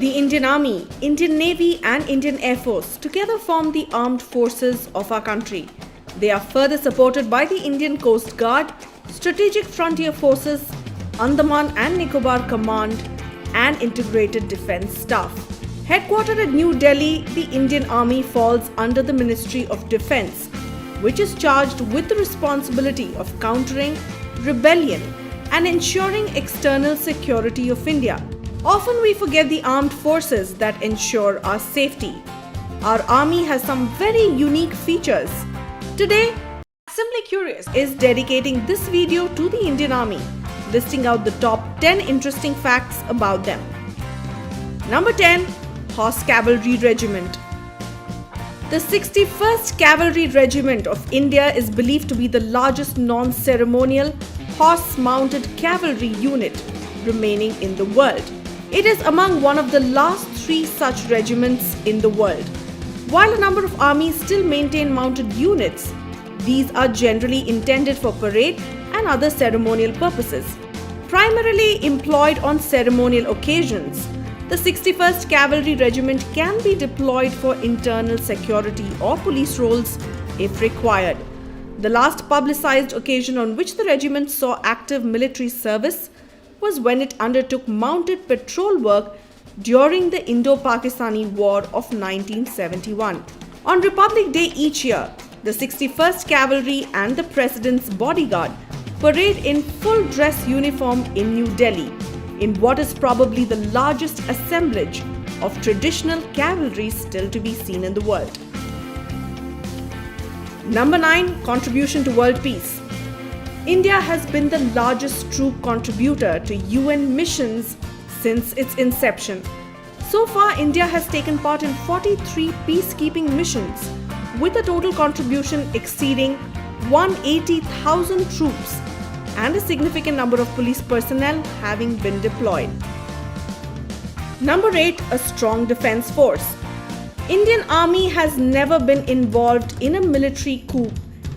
The Indian Army, Indian Navy and Indian Air Force together form the armed forces of our country. They are further supported by the Indian Coast Guard, Strategic Frontier Forces, Andaman and Nicobar Command and Integrated Defence Staff. Headquartered at New Delhi, the Indian Army falls under the Ministry of Defence, which is charged with the responsibility of countering rebellion and ensuring external security of India. Often we forget the armed forces that ensure our safety. Our army has some very unique features. Today, Simbly Curious is dedicating this video to the Indian Army, listing out the top 10 interesting facts about them. Number 10. Horse Cavalry Regiment. The 61st Cavalry Regiment of India is believed to be the largest non-ceremonial horse-mounted cavalry unit remaining in the world. It is among one of the last 3 such regiments in the world. While a number of armies still maintain mounted units, these are generally intended for parade and other ceremonial purposes. Primarily employed on ceremonial occasions, the 61st Cavalry Regiment can be deployed for internal security or police roles if required. The last publicized occasion on which the regiment saw active military service was when it undertook mounted patrol work during the Indo-Pakistani War of 1971. On Republic Day each year, the 61st Cavalry and the President's Bodyguard parade in full dress uniform in New Delhi, in what is probably the largest assemblage of traditional cavalry still to be seen in the world. Number 9. Contribution to world peace. India has been the largest troop contributor to UN missions since its inception. So far, India has taken part in 43 peacekeeping missions, with a total contribution exceeding 180,000 troops and a significant number of police personnel having been deployed. Number 8. A strong defense force. Indian Army has never been involved in a military coup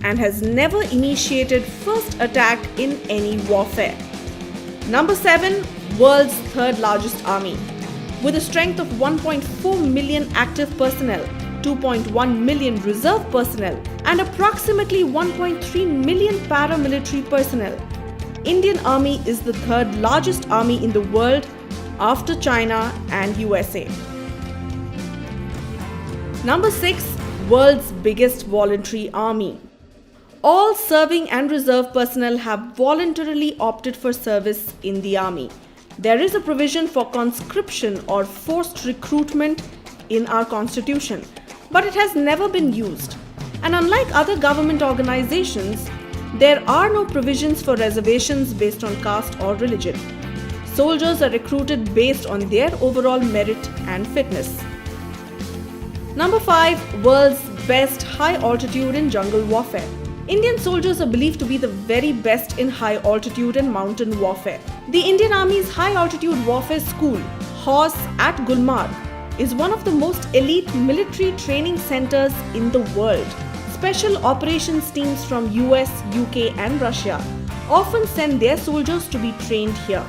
and has never initiated first attack in any warfare. Number 7. World's third largest army. With a strength of 1.4 million active personnel, 2.1 million reserve personnel and approximately 1.3 million paramilitary personnel, Indian Army is the third largest army in the world after China and USA. Number 6. World's biggest voluntary army. All serving and reserve personnel have voluntarily opted for service in the army. There is a provision for conscription or forced recruitment in our constitution, but it has never been used. And unlike other government organizations, there are no provisions for reservations based on caste or religion. Soldiers are recruited based on their overall merit and fitness. Number 5. World's best high altitude and jungle warfare. Indian soldiers are believed to be the very best in high altitude and mountain warfare. The Indian Army's high altitude warfare school, HORS at Gulmarg, is one of the most elite military training centers in the world. Special operations teams from US, UK and Russia often send their soldiers to be trained here.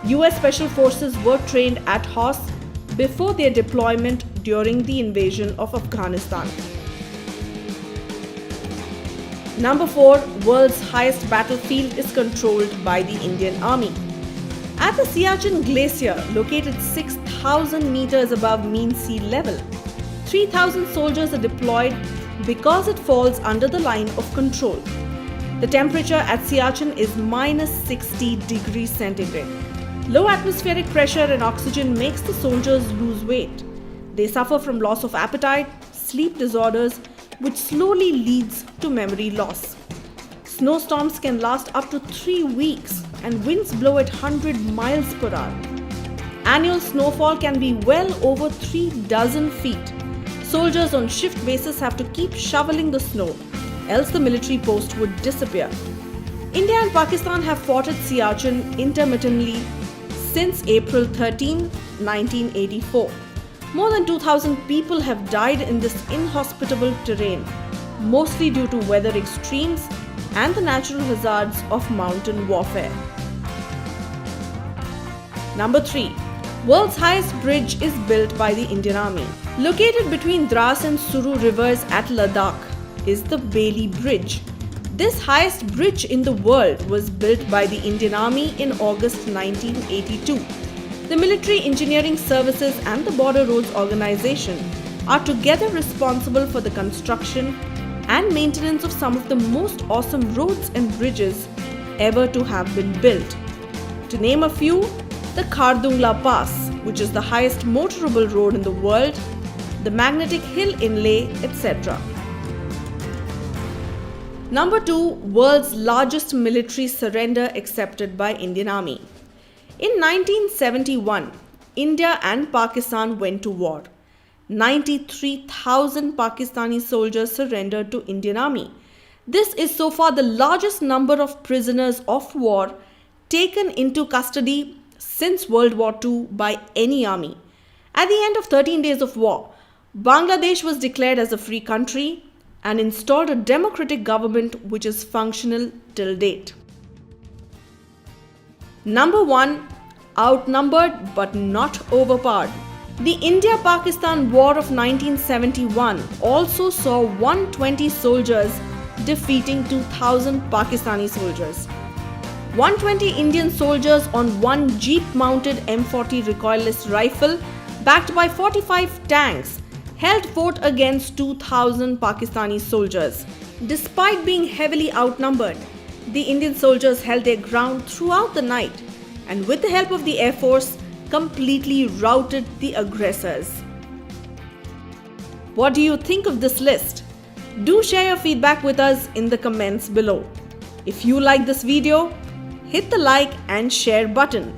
US Special Forces were trained at HORS before their deployment during the invasion of Afghanistan. Number 4. World's highest battlefield is controlled by the Indian Army. At the Siachen Glacier, located 6,000 meters above mean sea level, 3,000 soldiers are deployed because it falls under the line of control. The temperature at Siachen is minus 60 degrees centigrade. Low atmospheric pressure and oxygen makes the soldiers lose weight. They suffer from loss of appetite, sleep disorders, which slowly leads to memory loss. Snowstorms can last up to 3 weeks and winds blow at 100 miles per hour. Annual snowfall can be well over 3 dozen feet. Soldiers on shift basis have to keep shoveling the snow, else the military post would disappear. India and Pakistan have fought at Siachen intermittently since April 13, 1984. More than 2,000 people have died in this inhospitable terrain, mostly due to weather extremes and the natural hazards of mountain warfare. Number 3. World's highest bridge is built by the Indian Army. Located between Dras and Suru rivers at Ladakh is the Bailey Bridge. This highest bridge in the world was built by the Indian Army in August 1982. The Military Engineering Services and the Border Roads Organization are together responsible for the construction and maintenance of some of the most awesome roads and bridges ever to have been built. To name a few, the Khardungla Pass, which is the highest motorable road in the world, the Magnetic Hill Inlay, etc. Number 2. World's largest military surrender accepted by Indian Army. In 1971, India and Pakistan went to war. 93,000 Pakistani soldiers surrendered to Indian Army. This is so far the largest number of prisoners of war taken into custody since World War II by any army. At the end of 13 days of war, Bangladesh was declared as a free country and installed a democratic government which is functional till date. Number 1. Outnumbered but not overpowered. The India-Pakistan War of 1971 also saw 120 soldiers defeating 2,000 Pakistani soldiers. 120 Indian soldiers on one jeep-mounted M40 recoilless rifle backed by 45 tanks held fort against 2,000 Pakistani soldiers. Despite being heavily outnumbered, the Indian soldiers held their ground throughout the night and with the help of the Air Force, completely routed the aggressors. What do you think of this list? Do share your feedback with us in the comments below. If you like this video, hit the like and share button.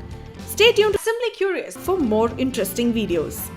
Stay tuned to Simply Curious for more interesting videos.